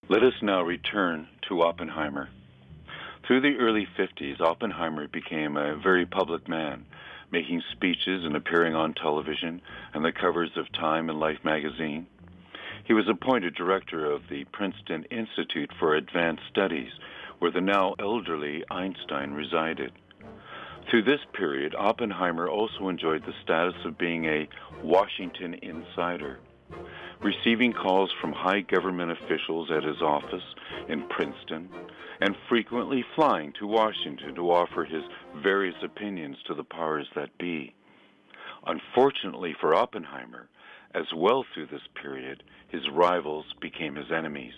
Let us now return to Oppenheimer. Through the early 50s, Oppenheimer became a very public man, making speeches and appearing on television and the covers of Time and Life magazine. He was appointed director of the Princeton Institute for Advanced Studies, where the now elderly Einstein resided. Through this period, Oppenheimer also enjoyed the status of being a Washington insider, receiving calls from high government officials at his office in Princeton, and frequently flying to Washington to offer his various opinions to the powers that be. Unfortunately for Oppenheimer, as well through this period, his rivals became his enemies.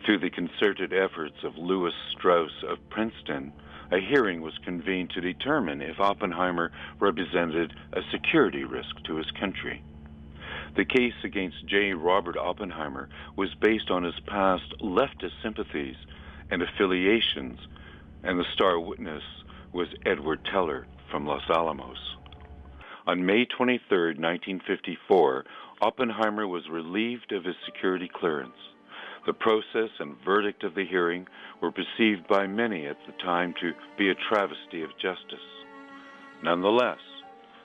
Through the concerted efforts of Lewis Strauss of Princeton, a hearing was convened to determine if Oppenheimer represented a security risk to his country. The case against J. Robert Oppenheimer was based on his past leftist sympathies and affiliations, and the star witness was Edward Teller from Los Alamos. On May 23, 1954, Oppenheimer was relieved of his security clearance. The process and verdict of the hearing were perceived by many at the time to be a travesty of justice. Nonetheless,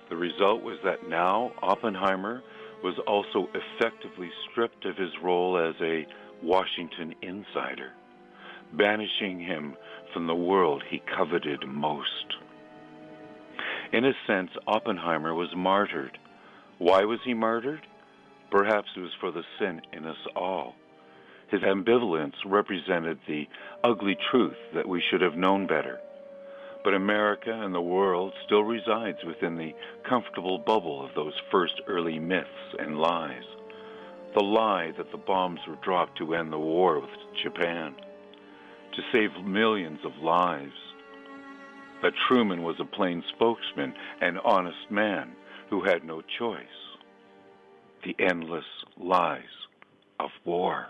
the result was that now Oppenheimer was also effectively stripped of his role as a Washington insider, banishing him from the world he coveted most. In a sense, Oppenheimer was martyred. Why was he martyred? Perhaps it was for the sin in us all. His ambivalence represented the ugly truth that we should have known better. But America and the world still resides within the comfortable bubble of those first early myths and lies. The lie that the bombs were dropped to end the war with Japan, to save millions of lives. That Truman was a plain spokesman, an honest man who had no choice. The endless lies of war.